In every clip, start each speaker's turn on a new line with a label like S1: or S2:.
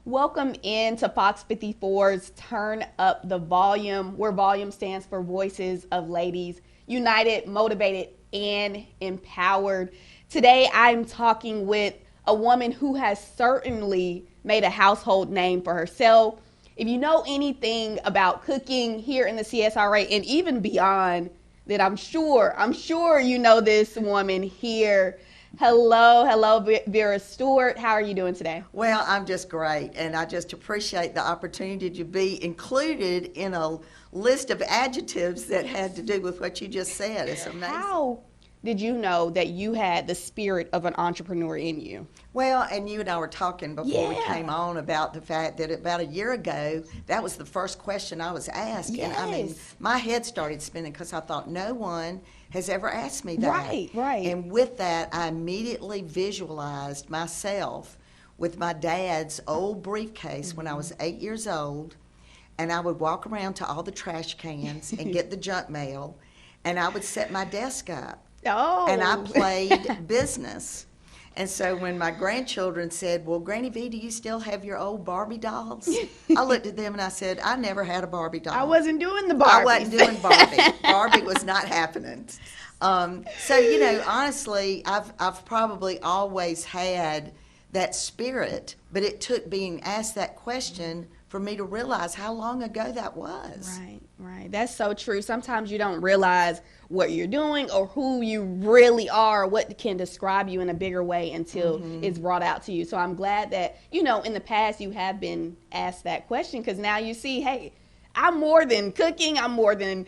S1: Welcome into Fox 54's Turn Up the Volume, where volume stands for Voices of Ladies, united, motivated, and empowered. Today, I'm talking with a woman who has certainly made a household name for herself. If you know anything about cooking here in the CSRA and even beyond, then I'm sure you know this woman here. Hello, Vera Stewart. How are you doing today?
S2: Well, I'm just great, and I just appreciate the opportunity to be included in a list of adjectives that had to do with what you just said. It's amazing.
S1: How did you know that you had the spirit of an entrepreneur in you?
S2: Well, and you and I were talking before we
S1: Yeah.
S2: came on about the fact that about a year ago, that was the first question I was asked. And I mean,
S1: Yes.
S2: my head started spinning because I thought no one has ever asked me that.
S1: Right.
S2: And with that, I immediately visualized myself with my dad's old briefcase when I was 8 years old, and I would walk around to all the trash cans and get the junk mail, and I would set my desk up.
S1: Oh.
S2: And I played business. And so when my grandchildren said, well, Granny V, do you still have your old Barbie dolls? I looked at them and I said, I never had a Barbie doll.
S1: I wasn't doing the Barbie.
S2: I wasn't doing Barbie. Barbie was not happening. So, you know, honestly, I've probably always had that spirit, but it took being asked that question for me to realize how long ago that was.
S1: Right. That's so true. Sometimes you don't realize what you're doing or who you really are, what can describe you in a bigger way until it's brought out to you. So I'm glad that, you know, in the past you have been asked that question, because now you see, hey, I'm more than cooking, I'm more than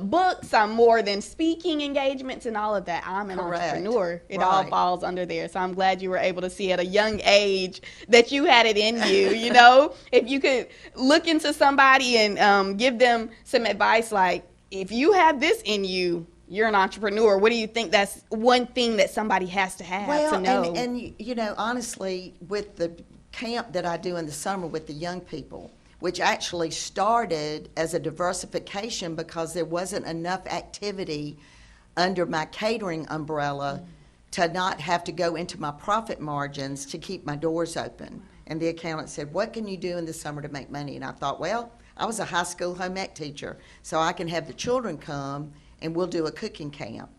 S1: books, I'm more than speaking engagements and all of that. I'm an entrepreneur. It all falls under there. So I'm glad you were able to see at a young age that you had it in you, you know? If you could look into somebody and give them some advice like, if you have this in you, you're an entrepreneur. What do you think that's one thing that somebody has to have to know?
S2: And you know, honestly, with the camp that I do in the summer with the young people, which actually started as a diversification because there wasn't enough activity under my catering umbrella to not have to go into my profit margins to keep my doors open. And the accountant said, what can you do in the summer to make money? And I thought, well, I was a high school home ec teacher, so I can have the children come and we'll do a cooking camp.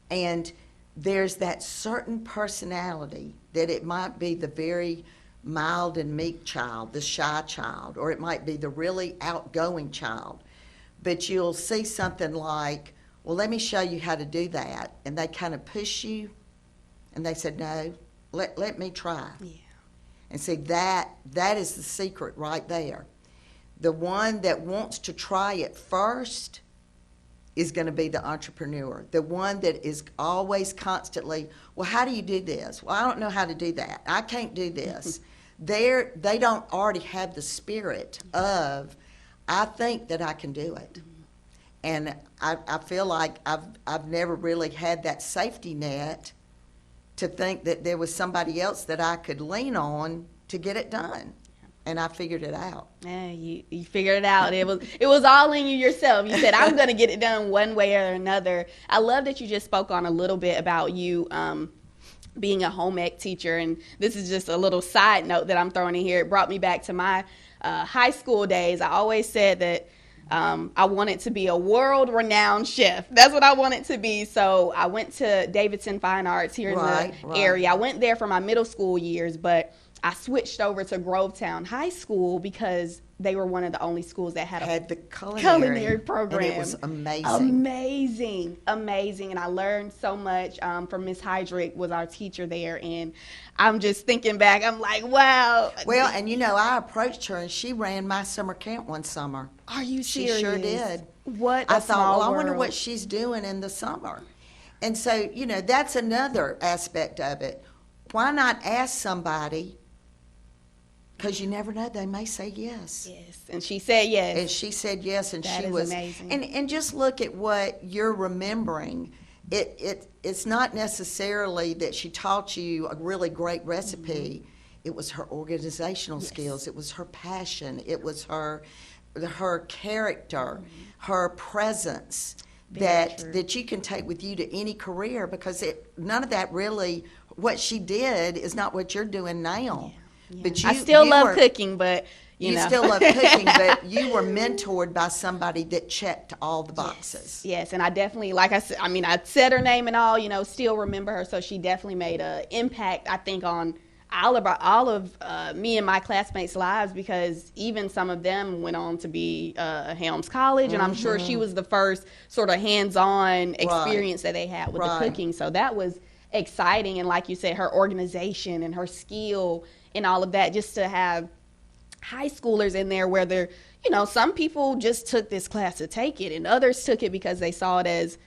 S2: And there's that certain personality that it might be the very mild and meek child, the shy child, or it might be the really outgoing child. But you'll see something like, well, let me show you how to do that. And they kind of push you, and they said, no, let me try.
S1: Yeah.
S2: And see, that is the secret right there. The one that wants to try it first is going to be the entrepreneur. The one that is always constantly, well, how do you do this? Well, I don't know how to do that. I can't do this. They don't already have the spirit of, I think that I can do it. And I feel like I've never really had that safety net to think that there was somebody else that I could lean on to get it done. And I figured it out.
S1: Yeah, you figured it out. It was all in you yourself. You said, I'm going to get it done one way or another. I love that you just spoke on a little bit about you being a home ec teacher. And this is just a little side note that I'm throwing in here. It brought me back to my high school days. I always said that I wanted to be a world-renowned chef. That's what I wanted to be. So I went to Davidson Fine Arts here in the area. I went there for my middle school years, but I switched over to Grovetown High School because they were one of the only schools that had
S2: the culinary
S1: program.
S2: And it was amazing.
S1: Amazing. And I learned so much from Miss Hydrick, was our teacher there. And I'm just thinking back, I'm like, wow.
S2: Well, and you know, I approached her and she ran my summer camp one summer.
S1: Are you serious?
S2: She sure did.
S1: What a
S2: I thought,
S1: small
S2: well, I wonder
S1: world.
S2: what she's doing in the summer. And so, you know, that's another aspect of it. Why not ask somebody? Because you never know, they may say yes.
S1: Yes, and she said yes.
S2: And she said yes, and
S1: That
S2: she
S1: is
S2: was
S1: amazing.
S2: And just look at what you're remembering. It's not necessarily that she taught you a really great recipe. It was her organizational skills. It was her passion. It was her character, her presence that you can take with you to any career, because none of that really, what she did is not what you're doing now.
S1: Yeah.
S2: But
S1: I still love
S2: were,
S1: cooking, but you know.
S2: still love cooking, but you were mentored by somebody that checked all the boxes.
S1: Yes, and I definitely, like I said, I mean, I said her name and all, you know, still remember her. So she definitely made an impact, I think, on all of me and my classmates' lives, because even some of them went on to be Helms College, and I'm sure she was the first sort of hands-on experience that they had with the cooking. So that was exciting, and like you said, her organization and her skill and all of that, just to have high schoolers in there where they're, you know, some people just took this class to take it, and others took it because they saw it as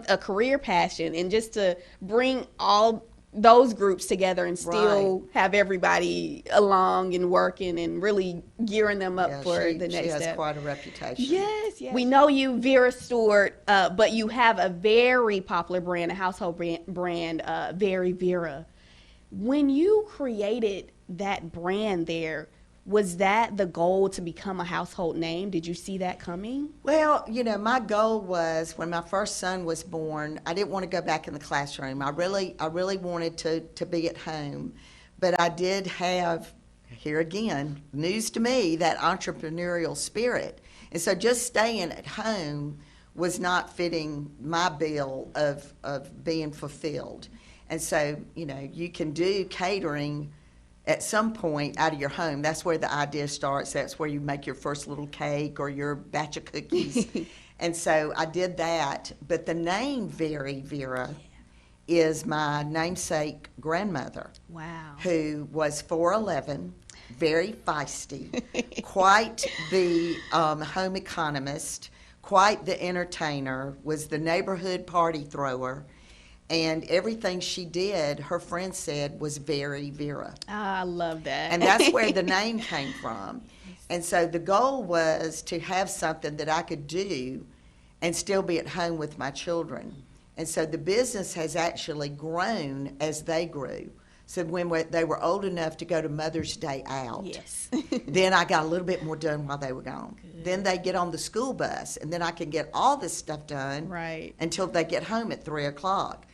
S1: a career passion, and just to bring all those groups together and still have everybody along and working and really gearing them up for the next step.
S2: She has quite a reputation.
S1: Yes. We know you, Vera Stewart, but you have a very popular brand, a household brand, Very Vera. When you created that brand there, was that the goal, to become a household name? Did you see that coming?
S2: Well, you know, my goal was, when my first son was born, I didn't want to go back in the classroom. I really wanted to be at home. But I did have, here again, news to me, that entrepreneurial spirit. And so just staying at home was not fitting my bill of being fulfilled. And so, you know, you can do catering at some point out of your home. That's where the idea starts. That's where you make your first little cake or your batch of cookies. And so I did that. But the name Vera is my namesake grandmother.
S1: Wow.
S2: Who was 4'11", very feisty, quite the home economist, quite the entertainer, was the neighborhood party thrower. And everything she did, her friends said, was very Vera.
S1: I love that.
S2: And that's where the name came from. And so the goal was to have something that I could do and still be at home with my children. And so the business has actually grown as they grew. So when they were old enough to go to Mother's Day out, then I got a little bit more done while they were gone. Good. Then they get on the school bus, and then I can get all this stuff done until they get home at 3 o'clock.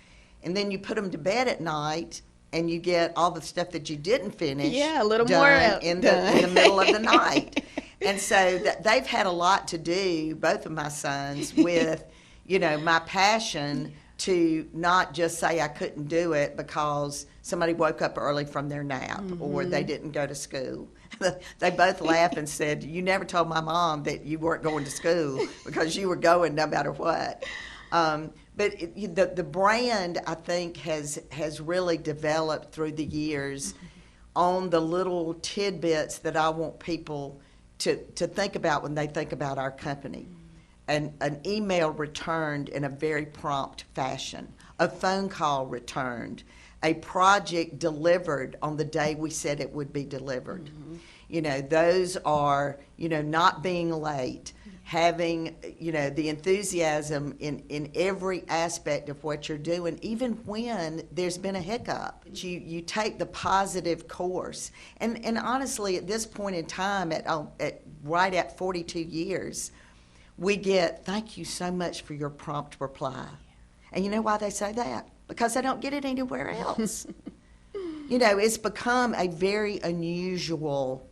S2: And then you put them to bed at night, and you get all the stuff that you didn't finish
S1: a little
S2: done
S1: more
S2: in the middle of the night. And so they've had a lot to do, both of my sons, with, you know, my passion to not just say I couldn't do it because somebody woke up early from their nap or they didn't go to school. They both laughed and said, "You never told my mom that you weren't going to school because you were going no matter what." But the brand, I think, has really developed through the years on the little tidbits that I want people to think about when they think about our company. An email returned in a very prompt fashion, a phone call returned, a project delivered on the day we said it would be delivered. You know, those are, you know, not being late, having, you know, the enthusiasm in every aspect of what you're doing, even when there's been a hiccup. You take the positive course. And honestly, at this point in time, right at 42 years, we get, "Thank you so much for your prompt reply." And you know why they say that? Because they don't get it anywhere else. You know, it's become a very unusual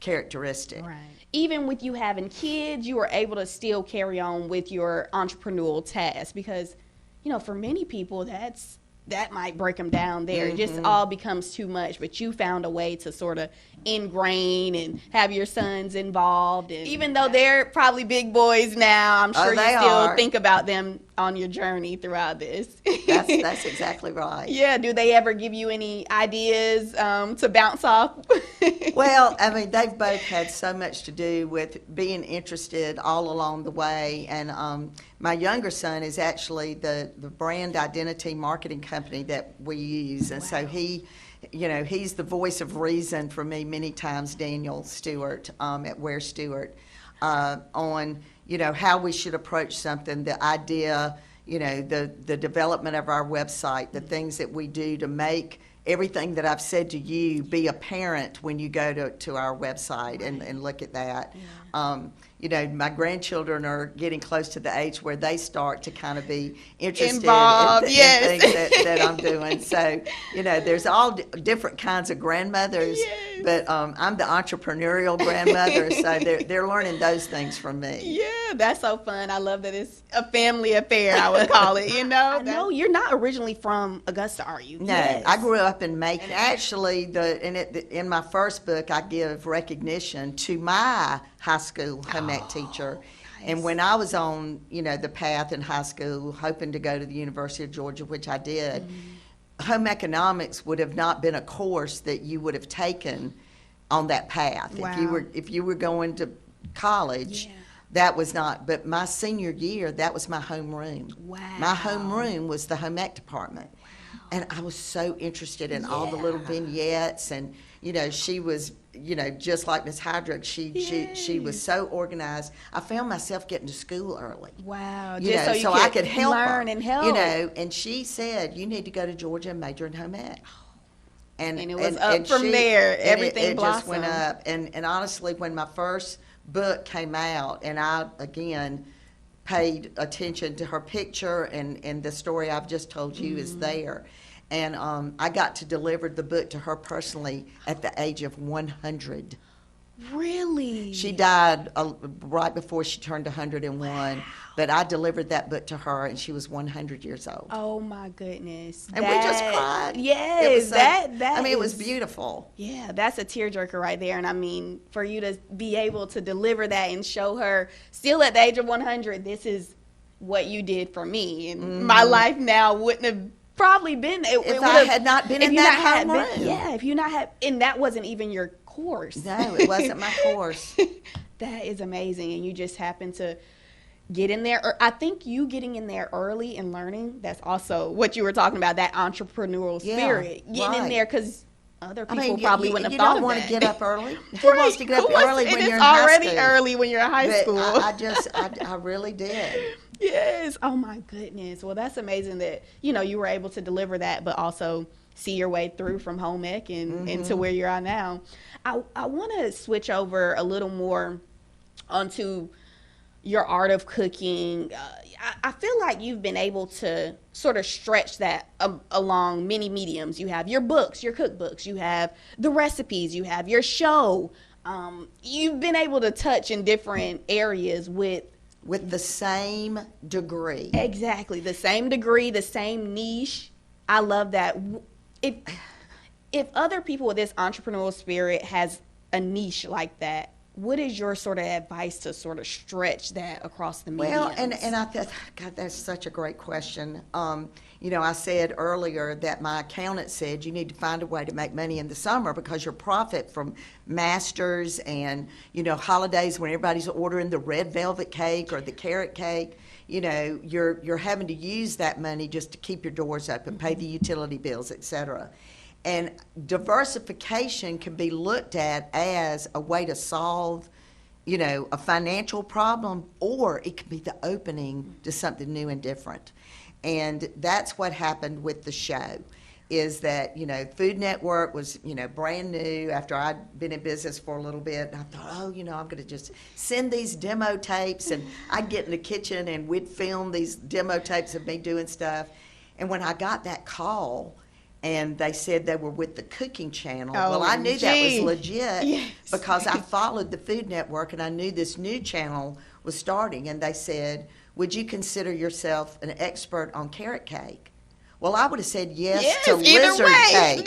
S2: characteristic.
S1: Right. Even with you having kids, you were able to still carry on with your entrepreneurial task, because, you know, for many people, that might break them down there. It just all becomes too much. But you found a way to sort of ingrain and have your sons involved. And even though they're probably big boys now, I'm sure you still think about them on your journey throughout this.
S2: That's exactly right.
S1: Yeah. Do they ever give you any ideas to bounce off?
S2: Well, I mean, they've both had so much to do with being interested all along the way. And my younger son is actually the brand identity marketing company that we use. And so he's the voice of reason for me many times, Daniel Stewart at Vera Stewart, on, you know, how we should approach something, the idea, you know, the development of our website, the things that we do to make everything that I've said to you be apparent when you go to our website and look at that. You know, my grandchildren are getting close to the age where they start to kind of be interested
S1: involved,
S2: in things that I'm doing. So, you know, there's all different kinds of grandmothers, But I'm the entrepreneurial grandmother, so they're learning those things from me.
S1: Yeah, that's so fun. I love that it's a family affair, I would call it, you know? No, you're not originally from Augusta, are you?
S2: No, yes. I grew up in Macon. And actually, in my first book, I give recognition to my high school home ec teacher. Nice. And when I was on, the path in high school, hoping to go to the University of Georgia, which I did, home economics would have not been a course that you would have taken on that path. Wow. If you were going to college, that was not. But my senior year, that was my homeroom. Wow. My homeroom was the home ec department. Wow. And I was so interested in all the little vignettes, and she was just like Miss Hydrick. She was so organized. I found myself getting to school early.
S1: Wow.
S2: So I could help
S1: learn
S2: her,
S1: and help.
S2: And she said, you need to go to Georgia and major in home ec.
S1: And it was up from there. Everything
S2: it
S1: blossomed.
S2: Just went up. And honestly, when my first book came out, and I again paid attention to her picture, and the story I've just told you is there. And I got to deliver the book to her personally at the age of 100.
S1: Really?
S2: She died right before she turned 101. Wow. But I delivered that book to her, and she was 100 years old.
S1: Oh, my goodness.
S2: And we just cried.
S1: Yes.
S2: It was beautiful.
S1: Yeah, that's a tearjerker right there. And, I mean, for you to be able to deliver that and show her still at the age of 100, this is what you did for me. And my life now wouldn't have probably been.
S2: If I had not been in that homeroom.
S1: Yeah, if you not had, and that wasn't even your course.
S2: No, it wasn't my course.
S1: That is amazing, and you just happened to get in there. Or I think you getting in there early and learning, that's also what you were talking about, that entrepreneurial spirit. Getting in there, because other people probably wouldn't have thought of that.
S2: You don't want to get up early. Who wants to get up early when you're in high school?
S1: It's already early when you're in high school.
S2: I really did.
S1: Yes. Oh, my goodness. Well, that's amazing that, you were able to deliver that, but also see your way through from home ec and to where you're at now. I want to switch over a little more onto your art of cooking. I feel like you've been able to sort of stretch that along many mediums. You have your books, your cookbooks, you have the recipes, you have your show. You've been able to touch in different areas with
S2: the same degree.
S1: Exactly. The same degree, the same niche. I love that. If other people with this entrepreneurial spirit has a niche like that, what is your sort of advice to sort of stretch that across the mediums?
S2: Well, and I thought, God, that's such a great question. I said earlier that my accountant said you need to find a way to make money in the summer because your profit from masters and, holidays when everybody's ordering the red velvet cake or the carrot cake, you're having to use that money just to keep your doors open, pay the utility bills, et cetera. And diversification can be looked at as a way to solve, a financial problem, or it can be the opening to something new and different. And that's what happened with the show, is that, Food Network was, brand new after I'd been in business for a little bit. And I thought, I'm going to just send these demo tapes, and I'd get in the kitchen and we'd film these demo tapes of me doing stuff. And when I got that call, and they said they were with the cooking channel. Well, I knew that was legit because I followed the Food Network, and I knew this new channel was starting. And they said, would you consider yourself an expert on carrot cake? Well, I would have said yes to lizard cake.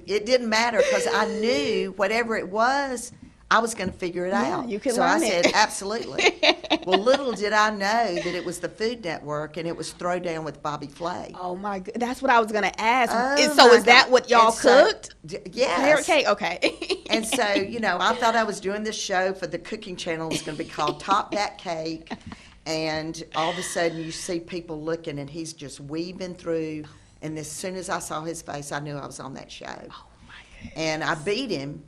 S2: It didn't matter because I knew whatever it was, I was going to figure it out.
S1: You can
S2: so
S1: learn
S2: I said, absolutely. Well, little did I know that it was the Food Network, and it was Throwdown with Bobby Flay.
S1: Oh, my God. That's what I was going to ask. So is that what y'all cooked?
S2: Yes.
S1: Carrot cake? Okay.
S2: And so, I thought I was doing this show for the cooking channel. It was going to be called Top That Cake. And all of a sudden, you see people looking, and he's just weaving through. And as soon as I saw his face, I knew I was on that show.
S1: Oh, my goodness.
S2: And I beat him.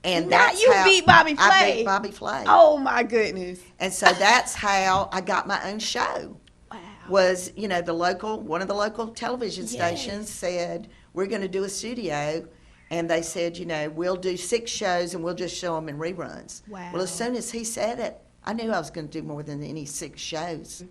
S2: And
S1: that's how beat Bobby Flay.
S2: I beat Bobby Flay.
S1: Oh, my goodness.
S2: And so that's how I got my own show. Wow. Was, one of the local television stations said, we're going to do a studio. And they said, we'll do 6 shows and we'll just show them in reruns.
S1: Wow.
S2: Well, as soon as he said it, I knew I was going to do more than any 6 shows.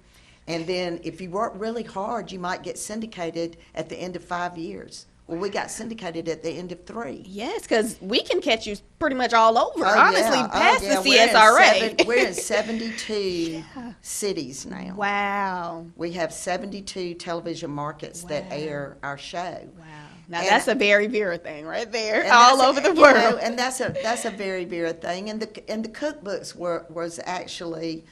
S2: And then if you work really hard, you might get syndicated at the end of 5 years. Well, we got syndicated at the end of 3.
S1: Yes, because we can catch you pretty much all over.
S2: Oh,
S1: Honestly,
S2: yeah.
S1: past
S2: Oh, yeah.
S1: the CSRA.
S2: We're in 72 cities now.
S1: Wow.
S2: We have 72 television markets that air our show.
S1: Wow. Now
S2: And
S1: that's a very Vera thing right there,
S2: and
S1: all
S2: that's
S1: over the
S2: you
S1: world.
S2: know, and that's a very Vera thing. And the cookbooks was actually,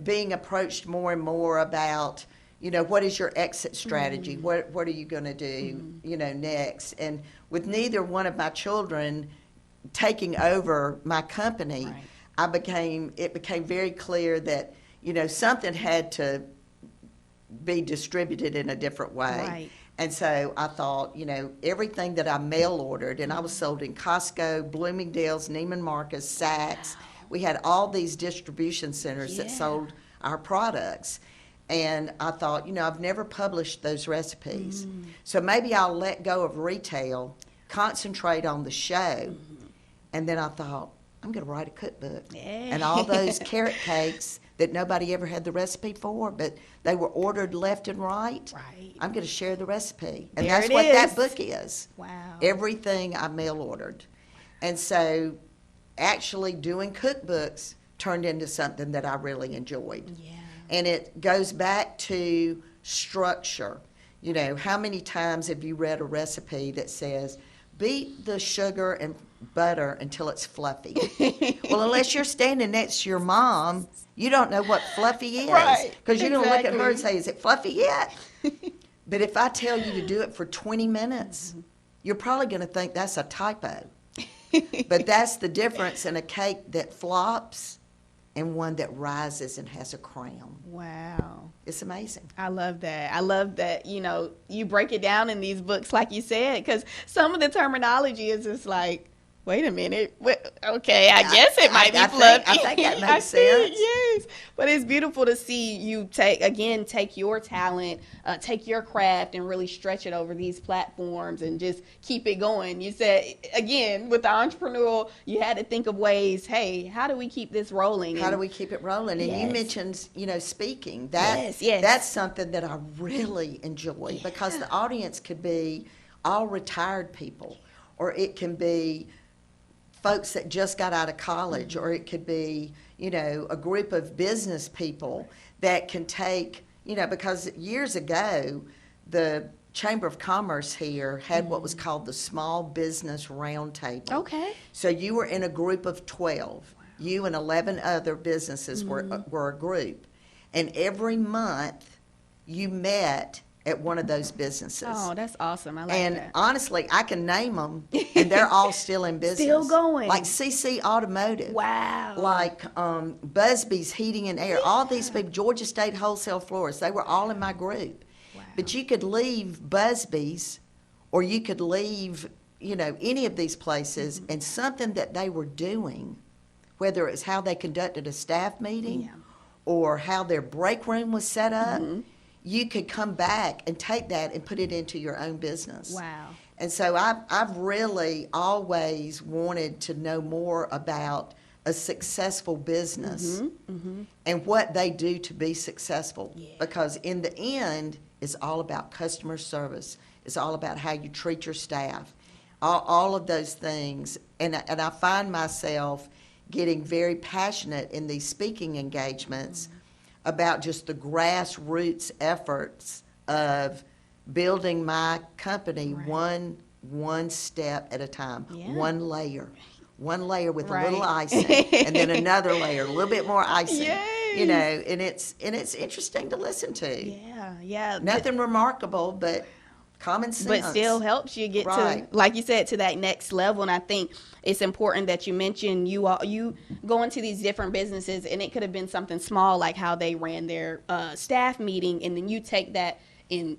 S2: being approached more and more about, what is your exit strategy? What are you going to do, next? And with neither one of my children taking over my company, it became very clear that, something had to be distributed in a different way.
S1: Right.
S2: And so I thought, everything that I mail ordered, and I was sold in Costco, Bloomingdale's, Neiman Marcus, Saks. We had all these distribution centers that sold our products. And I thought, I've never published those recipes. So maybe I'll let go of retail, concentrate on the show. And then I thought, I'm going to write a cookbook. And all those carrot cakes that nobody ever had the recipe for, but they were ordered left and right. I'm going to share the recipe. And that's what that book is.
S1: Wow.
S2: Everything I mail ordered. And so actually doing cookbooks turned into something that I really enjoyed.
S1: Yeah.
S2: And it goes back to structure. How many times have you read a recipe that says, beat the sugar and butter until it's fluffy? Well, unless you're standing next to your mom, you don't know what fluffy is.
S1: Right.
S2: Because you're going to look at her and say, is it fluffy yet? But if I tell you to do it for 20 minutes, you're probably going to think that's a typo. But that's the difference in a cake that flops and one that rises and has a crown.
S1: Wow.
S2: It's amazing.
S1: I love that. I love that, you break it down in these books, like you said, because some of the terminology is just like, wait a minute. Okay, I guess it might be fluffy.
S2: I think that makes sense.
S1: Yes. But it's beautiful to see you take your talent, take your craft and really stretch it over these platforms and just keep it going. You said, again, with the entrepreneurial, you had to think of ways, hey, how do we keep this rolling?
S2: How do we keep it rolling? And you mentioned, speaking. That's something that I really enjoy because the audience could be all retired people, or it can be folks that just got out of college, or it could be, a group of business people that can take, because years ago, the Chamber of Commerce here had what was called the Small Business Roundtable.
S1: Okay.
S2: So you were in a group of 12. You and 11 other businesses were a group. And every month you met at one of those businesses.
S1: Oh, that's awesome. I like that.
S2: And honestly, I can name them, and they're all still in business.
S1: Still going.
S2: Like CC Automotive.
S1: Wow.
S2: Like Busby's Heating and Air. All these people, Georgia State Wholesale Florists, they were all in my group.
S1: Wow.
S2: But you could leave Busby's, or you could leave, any of these places, and something that they were doing, whether it's how they conducted a staff meeting or how their break room was set up, you could come back and take that and put it into your own business.
S1: Wow.
S2: And so I've really always wanted to know more about a successful business and what they do to be successful. Yeah. Because in the end, it's all about customer service. It's all about how you treat your staff, all of those things. And I find myself getting very passionate in these speaking engagements about just the grassroots efforts of building my company one step at a time, one layer with a little icing, and then another layer, a little bit more icing. And it's interesting to listen to.
S1: Yeah.
S2: Nothing remarkable, but common sense.
S1: But still helps you get to, like you said, to that next level. And I think it's important that you mention you go into these different businesses, and it could have been something small like how they ran their staff meeting, and then you take that and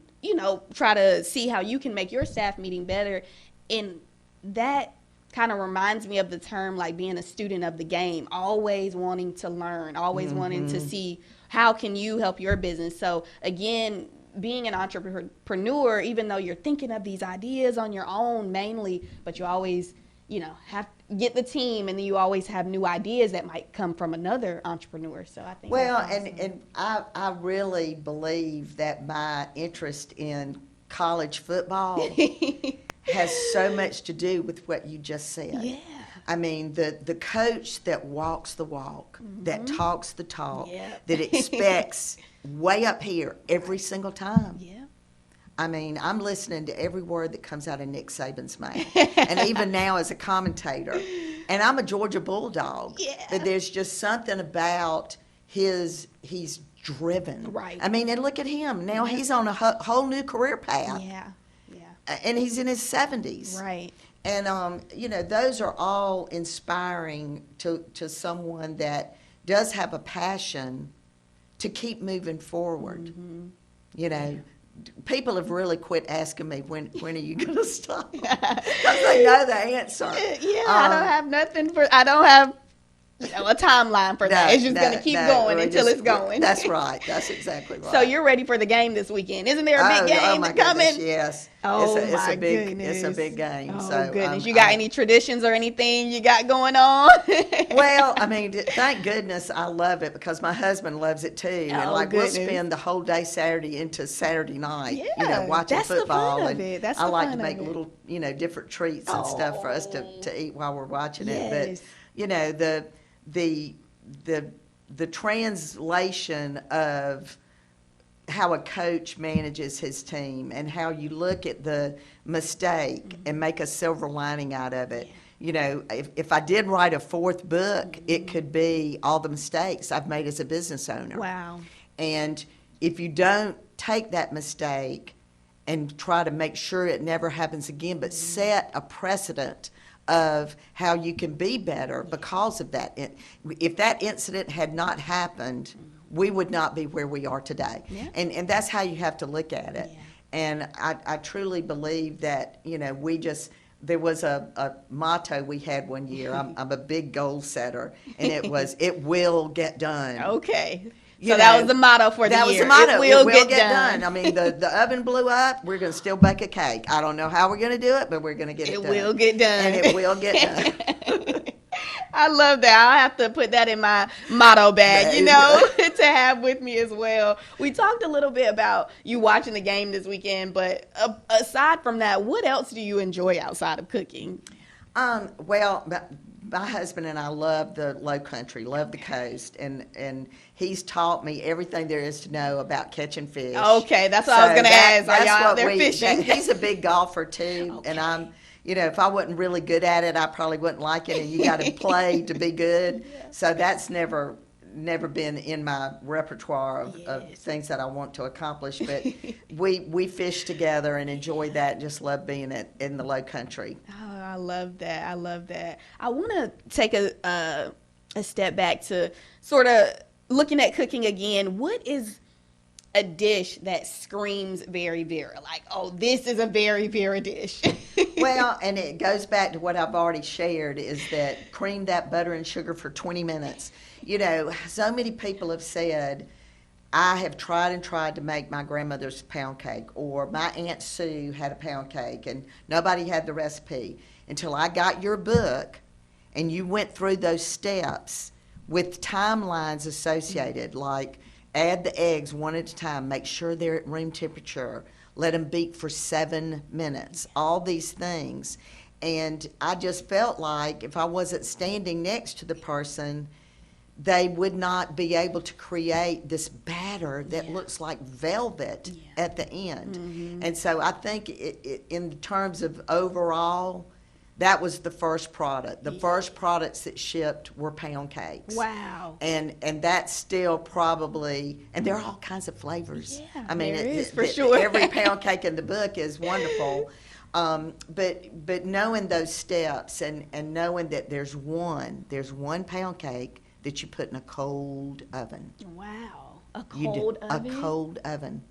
S1: try to see how you can make your staff meeting better. And that kind of reminds me of the term like being a student of the game, always wanting to learn, always wanting to see how can you help your business. So again, being an entrepreneur, even though you're thinking of these ideas on your own mainly, but you always, have to get the team, and then you always have new ideas that might come from another entrepreneur. So I think
S2: well,
S1: that's awesome.
S2: and I really believe that my interest in college football has so much to do with what you just said.
S1: Yeah.
S2: I mean, the coach that walks the walk, that talks the talk,
S1: Yep.
S2: that expects way up here every single time.
S1: Yeah.
S2: I mean, I'm listening to every word that comes out of Nick Saban's mouth, and even now as a commentator. And I'm a Georgia Bulldog.
S1: Yeah.
S2: But there's just something about he's driven.
S1: Right.
S2: I mean, and look at him. Now he's on a whole new career path.
S1: Yeah. Yeah.
S2: And he's in his 70s.
S1: Right.
S2: And, you know, those are all inspiring to someone that does have a passion to keep moving forward. You know, people have really quit asking me, when are you going to stop? Because they know the answer.
S1: Yeah, I don't have a timeline for that. It's just going to keep going until it's going.
S2: That's right. That's exactly right.
S1: So you're ready for the game this weekend. Isn't there a big game coming?
S2: Goodness, yes.
S1: Oh,
S2: it's
S1: goodness.
S2: It's a big game.
S1: Oh,
S2: so,
S1: goodness. You got any traditions or anything you got going on?
S2: Well, I mean, thank goodness I love it because my husband loves it too. And we'll spend the whole day Saturday into Saturday night, you know, watching football.
S1: That's the fun of it. That's
S2: I
S1: the
S2: like
S1: fun
S2: to make
S1: of it.
S2: little, you know, different treats and stuff for us to eat while we're watching it.
S1: Yes.
S2: But, you know, the translation of how a coach manages his team and how you look at the mistake and make a silver lining out of it. You know, if I did write a fourth book, it could be all the mistakes I've made as a business owner.
S1: Wow.
S2: And if you don't take that mistake and try to make sure it never happens again, but set a precedent of how you can be better because of that. If that incident had not happened, we would not be where we are today.
S1: Yeah.
S2: And that's how you have to look at it.
S1: Yeah.
S2: And I truly believe that, you know, there was a motto we had one year. I'm a big goal setter, and it was, it will get done.
S1: Okay.
S2: So
S1: that was the motto for the year.
S2: That was the motto.
S1: It will get
S2: done. I mean, the oven blew up. We're going to still bake a cake. I don't know how we're going to do it, but we're going to get it done.
S1: It will get done.
S2: And it will get done.
S1: I love that. I'll have to put that in my motto bag, you know, to have with me as well. We talked a little bit about you watching the game this weekend, but aside from that, what else do you enjoy outside of cooking?
S2: Well, my husband and I love the low country, love the coast, and he's taught me everything there is to know about catching fish.
S1: Okay, that's what I was going to ask. Are y'all out there fishing?
S2: He's a big golfer too, and I'm, you know, if I wasn't really good at it, I probably wouldn't like it, and you got to play to be good. So that's never been in my repertoire of things that I want to accomplish. But we fish together and enjoy that, and just love being in the low country.
S1: Oh, I love that. I love that. I want to take a step back to sort of looking at cooking again. What is a dish that screams very Vera? Like, oh, this is a very Vera dish.
S2: Well, and it goes back to what I've already shared, is that cream that butter and sugar for 20 minutes. You know, so many people have said, I have tried and tried to make my grandmother's pound cake, or my Aunt Sue had a pound cake, and nobody had the recipe until I got your book and you went through those steps with timelines associated, like add the eggs one at a time, make sure they're at room temperature, let them beat for 7 minutes, all these things. And I just felt like if I wasn't standing next to the person, they would not be able to create this batter that looks like velvet at the end. Mm-hmm. And so I think in terms of overall, that was the first product. The first products that shipped were pound cakes.
S1: Wow.
S2: And that's still probably, and there are all kinds of flavors.
S1: Yeah,
S2: I mean,
S1: there is, for sure.
S2: Every pound cake in the book is wonderful. But knowing those steps and knowing that there's one pound cake that you put in a cold oven.
S1: Wow. A cold oven?
S2: A cold oven.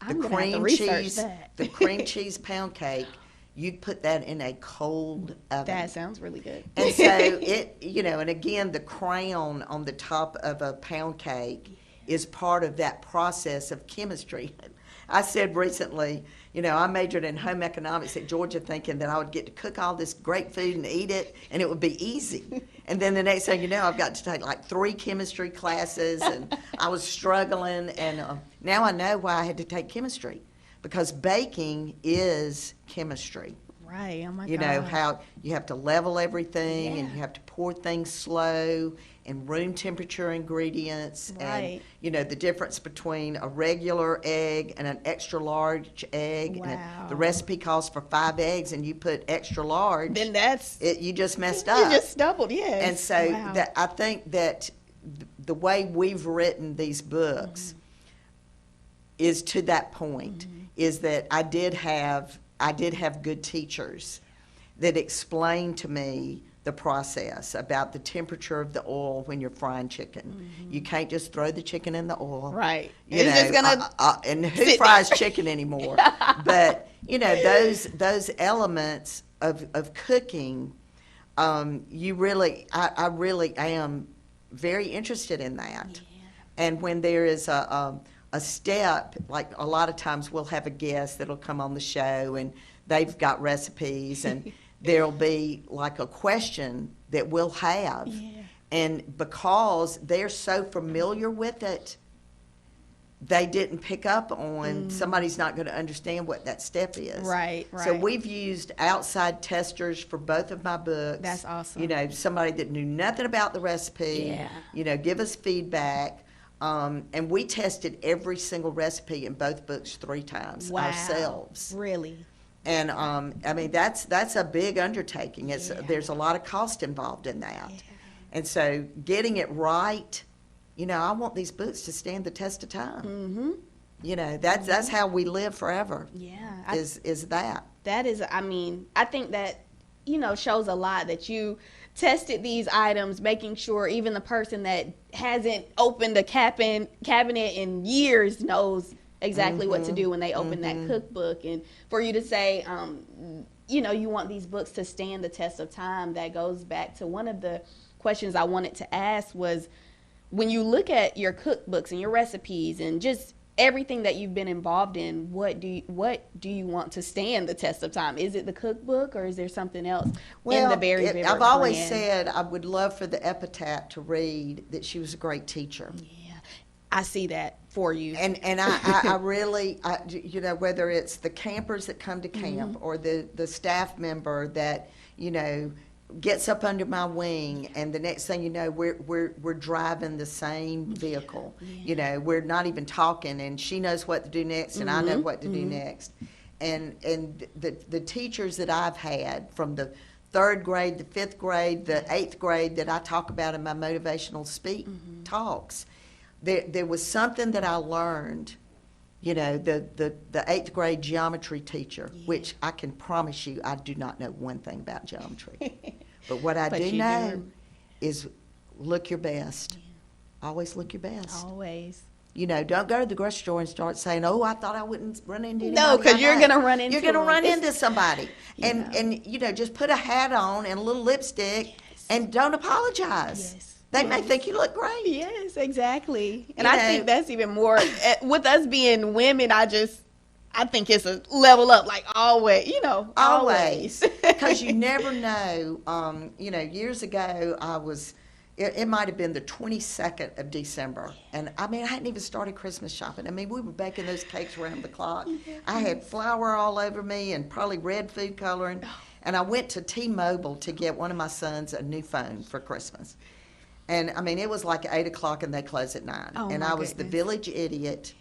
S1: I'm going to have to research that.
S2: The cream cheese pound cake, you put that in a cold oven.
S1: That sounds really good.
S2: And so it, you know, and again, the crown on the top of a pound cake is part of that process of chemistry. I said recently, you know, I majored in home economics at Georgia thinking that I would get to cook all this great food and eat it, and it would be easy. And then the next thing you know, I've got to take like 3 chemistry classes, and I was struggling. And now I know why I had to take chemistry, because baking is chemistry.
S1: Right. Oh my
S2: You
S1: God.
S2: know, how you have to level everything and you have to pour things slow and room temperature ingredients.
S1: Right.
S2: And, you know, the difference between a regular egg and an extra large egg.
S1: Wow.
S2: And the recipe calls for 5 eggs and you put extra large.
S1: Then that's
S2: you just messed up.
S1: You just stumbled, yes.
S2: And so that I think that the way we've written these books is to that point, is that I did have good teachers that explained to me the process about the temperature of the oil when you're frying chicken. You can't just throw the chicken in the oil.
S1: Right.
S2: You know,
S1: just gonna
S2: and who fries chicken anymore? But, you know, those elements of cooking, you really, I really am very interested in that.
S1: Yeah.
S2: And when there is a step, like a lot of times we'll have a guest that'll come on the show and they've got recipes and there'll be like a question that we'll have.
S1: Yeah.
S2: And because they're so familiar with it, they didn't pick up on somebody's not going to understand what that step is.
S1: Right.
S2: So we've used outside testers for both of my books.
S1: That's awesome.
S2: You know, somebody that knew nothing about the recipe, you know, give us feedback. And we tested every single recipe in both books 3 times ourselves.
S1: Really?
S2: And I mean, that's a big undertaking. There's a lot of cost involved in that.
S1: Yeah.
S2: And so getting it right, you know, I want these books to stand the test of time.
S1: Mm-hmm.
S2: You know, that's how we live forever.
S1: Yeah.
S2: Is that.
S1: That is, I mean, I think that, you know, shows a lot that you tested these items, making sure even the person that hasn't opened a cabinet in years knows exactly what to do when they open that cookbook. And for you to say, you know, you want these books to stand the test of time, that goes back to one of the questions I wanted to ask was, when you look at your cookbooks and your recipes and just everything that you've been involved in, what do you want to stand the test of time? Is it the cookbook, or is there something else in the very
S2: I've always said I would love for the epitaph to read that she was a great teacher.
S1: Yeah, I see that for you.
S2: And I really, you know, whether it's the campers that come to camp or the staff member that, you know, gets up under my wing, and the next thing you know, we're driving the same vehicle. You know, we're not even talking, and she knows what to do next, and I know what to do next. And the teachers that I've had from the 3rd grade, the 5th grade, the 8th grade that I talk about in my motivational talks, there was something that I learned. You know, the 8th grade geometry teacher, which I can promise you I do not know one thing about geometry. But what I do know is look your best. Always look your best.
S1: Always.
S2: You know, don't go to the grocery store and start saying, "Oh, I thought I wouldn't run into anybody."
S1: No, because you're going to run into
S2: somebody. And you know, just put a hat on and a little lipstick and don't apologize.
S1: Yes.
S2: They may think you look great.
S1: Yes, exactly. And I think that's even more, with us being women, I think it's a level up, like always, you know.
S2: Always. Because you never know. You know, years ago, it might have been the 22nd of December. And I mean, I hadn't even started Christmas shopping. I mean, we were baking those cakes around the clock. I had flour all over me and probably red food coloring. And I went to T-Mobile to get one of my sons a new phone for Christmas. And I mean, it was like 8 o'clock and they closed at 9. And I was the village idiot.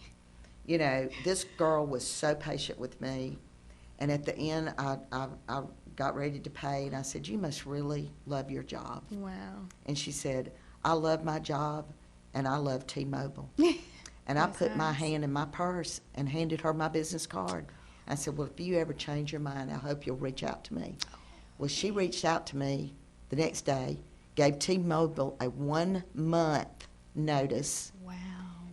S2: You know, this girl was so patient with me. And at the end, I got ready to pay, and I said, "You must really love your job."
S1: Wow.
S2: And she said, "I love my job, and I love T-Mobile." And I put my hand in my purse and handed her my business card. I said, "Well, if you ever change your mind, I hope you'll reach out to me." Well, she reached out to me the next day, gave T-Mobile a 1-month notice.
S1: Wow.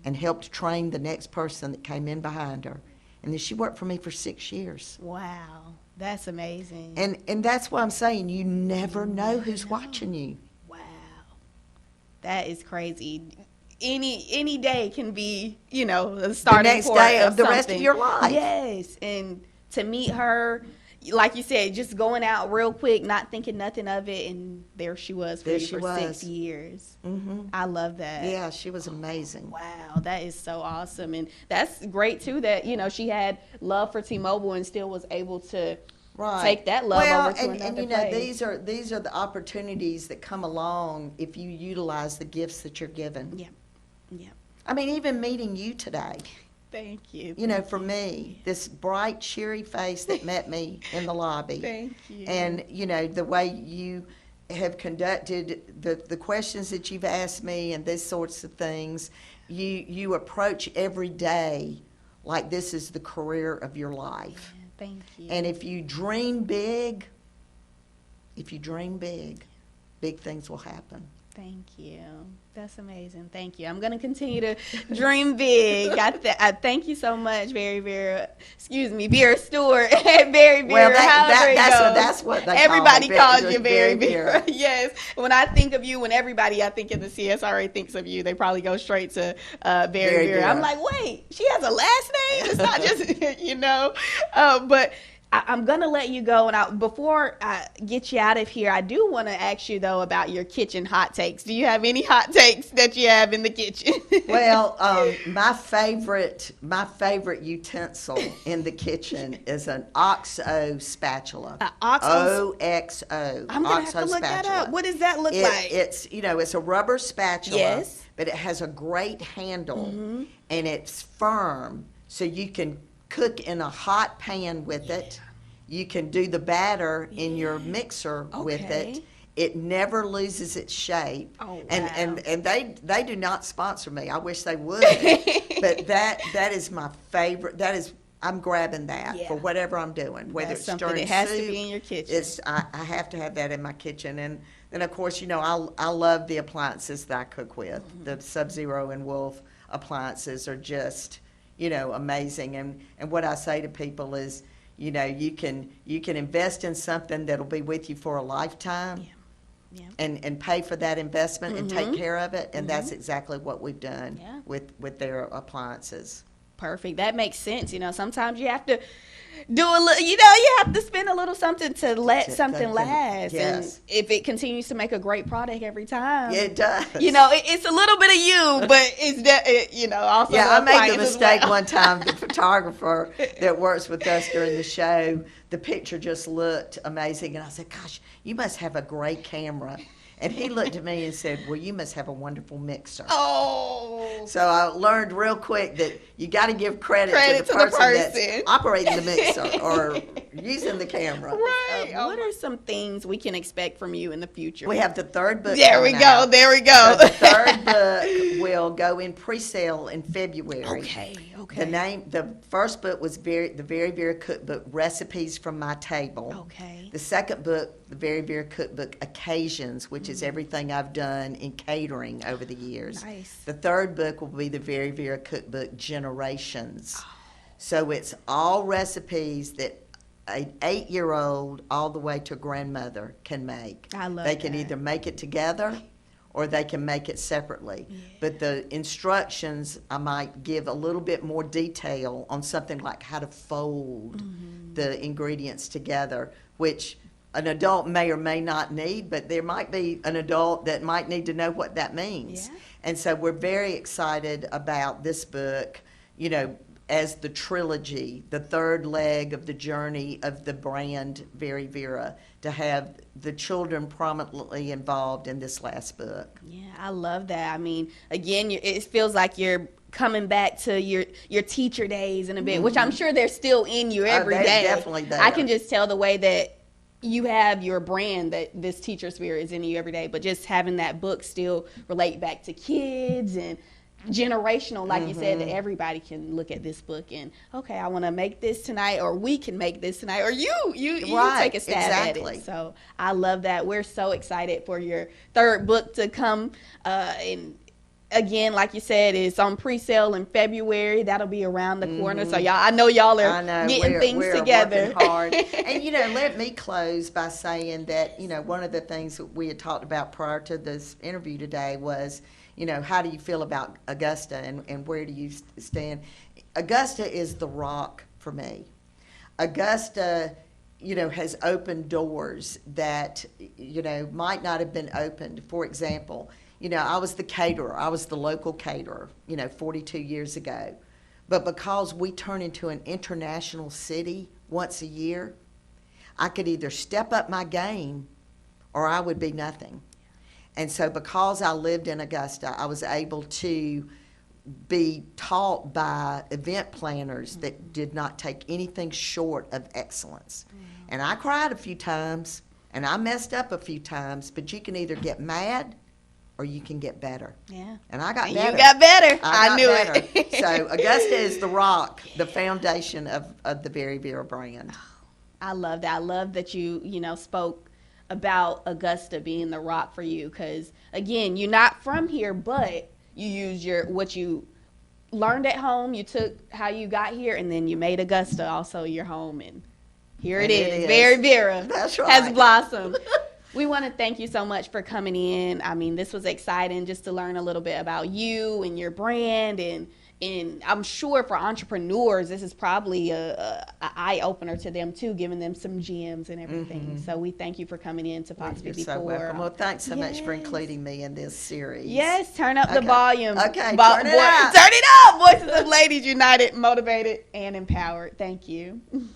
S2: And helped train the next person that came in behind her. And then she worked for me for 6 years.
S1: Wow. That's amazing.
S2: And that's why I'm saying you never know who's watching you.
S1: Wow. That is crazy. Any day can be, you know, the starting
S2: the next
S1: point
S2: day of the
S1: something.
S2: rest of your life.
S1: Yes. And to meet her, like you said, just going out real quick, not thinking nothing of it, and there she was for
S2: There
S1: you
S2: she
S1: for
S2: was.
S1: 6 years.
S2: Mm-hmm.
S1: I love that.
S2: Yeah, she was amazing.
S1: Wow, that is so awesome. And that's great too that, she had love for T-Mobile and still was able to take that love over to another place.
S2: These are the opportunities that come along if you utilize the gifts that you're given.
S1: Yeah. Yeah.
S2: I mean, even meeting you today.
S1: Thank you.
S2: For me, this bright, cheery face that met me in the lobby.
S1: Thank you.
S2: And, the way you have conducted the questions that you've asked me and these sorts of things, you approach every day like this is the career of your life.
S1: Yeah, thank you.
S2: And if you dream big, big things will happen.
S1: Thank you. That's amazing. Thank you. I'm going to continue to dream big. I thank you so much, Vera Stewart. Vera,
S2: Well,
S1: however
S2: that's what they
S1: everybody
S2: call
S1: calls you Vera. Yes. When I think of you, when everybody I think in the CSRA thinks of you, they probably go straight to Vera. I'm like, wait, she has a last name? It's not just, but I'm going to let you go. And before I get you out of here, I do want to ask you, though, about your kitchen hot takes. Do you have any hot takes that you have in the kitchen?
S2: Well, my favorite utensil in the kitchen is an OXO spatula. OXO.
S1: I'm going to have to look that up. What does that look like?
S2: It's a rubber spatula.
S1: Yes.
S2: But it has a great handle,
S1: Mm-hmm.
S2: and it's firm, so you can cook in a hot pan with it. You can do the batter in your mixer with it. It never loses its shape.
S1: Oh, wow.
S2: And they do not sponsor me. I wish they would. But that is my favorite. I'm grabbing that for whatever I'm doing. Whether
S1: That's
S2: it's
S1: something
S2: stirring
S1: that has
S2: soup,
S1: to be in your kitchen.
S2: I have to have that in my kitchen. And then of course, I love the appliances that I cook with.
S1: Mm-hmm.
S2: The Sub-Zero and Wolf appliances are just amazing. And what I say to people is, you can invest in something that'll be with you for a lifetime.
S1: Yeah.
S2: And pay for that investment and take care of it. And that's
S1: Mm-hmm.
S2: exactly what we've done with their appliances.
S1: Perfect. That makes sense. Sometimes you have to do a little, you have to spend a little something to let something last.
S2: Yes.
S1: And if it continues to make a great product every time.
S2: Yeah, it does.
S1: It's a little bit of you, but it's, also.
S2: Yeah, I made the
S1: appliance as
S2: mistake
S1: well.
S2: one time, the photographer that works with us during the show, the picture just looked amazing. And I said, gosh, you must have a great camera. And he looked at me and said, well, you must have a wonderful mixer.
S1: Oh.
S2: So I learned real quick that you got to give credit to the person that's operating the mixer or using the camera.
S1: Right. What are some things we can expect from you in the future?
S2: We have the third book.
S1: There we go. There we go.
S2: So the third book will go in pre-sale in February.
S1: Okay.
S2: The first book was the Very Vera Cookbook, Recipes from My Table.
S1: Okay.
S2: The second book, the Very Vera Cookbook, Occasions, which is everything I've done in catering over the years.
S1: Nice.
S2: The third book will be the Very Vera Cookbook, Generations. So it's all recipes that an 8-year-old all the way to a grandmother can make.
S1: I love
S2: They can
S1: that.
S2: either make it together or they can make it separately.
S1: Yeah.
S2: But the instructions, I might give a little bit more detail on something like how to fold the ingredients together, which an adult may or may not need, but there might be an adult that might need to know what that means.
S1: Yeah.
S2: And so we're very excited about this book, as the trilogy, the third leg of the journey of the brand Very Vera, to have the children prominently involved in this last book.
S1: Yeah, I love that. I mean, again, it feels like you're coming back to your teacher days in a bit, which I'm sure they're still in you every
S2: they're
S1: day.
S2: definitely there.
S1: I can just tell the way that you have your brand, that this teacher spirit is in you every day, but just having that book still relate back to kids and generational, like you said, that everybody can look at this book and, okay, I want to make this tonight, or we can make this tonight, or you
S2: Right,
S1: take a stab at it. So I love that. We're so excited for your third book to come. And again, like you said, it's on pre-sale in February. That'll be around the corner. So I know y'all are getting things together.
S2: Working hard. And let me close by saying that one of the things that we had talked about prior to this interview today was, how do you feel about Augusta and where do you stand? Augusta is the rock for me. Augusta has opened doors that, might not have been opened. For example, I was the caterer. I was the local caterer, 42 years ago. But because we turn into an international city once a year, I could either step up my game or I would be nothing. And so because I lived in Augusta, I was able to be taught by event planners that did not take anything short of excellence. And I cried a few times, and I messed up a few times, but you can either get mad or you can get better.
S1: Yeah.
S2: And I got
S1: And
S2: better.
S1: you got better.
S2: I
S1: knew
S2: better.
S1: it.
S2: So Augusta is the rock, the foundation of the Very Vera brand.
S1: I love that. I love that you spoke about Augusta being the rock for you, because again, you're not from here, but you use what you learned at home, you took how you got here, and then you made Augusta also your home, and here it is. Very Vera.
S2: That's right.
S1: Has blossomed. We want to thank you so much for coming in. I mean, this was exciting just to learn a little bit about you and your brand, and I'm sure for entrepreneurs, this is probably a eye-opener to them, too, giving them some gems and everything. Mm-hmm. So we thank you for coming in to Fox 54.
S2: You're so welcome. Well, thanks so much for including me in this series.
S1: Yes, turn up the volume.
S2: Okay, turn it up.
S1: Turn it up. Voices of Ladies United, motivated and empowered. Thank you.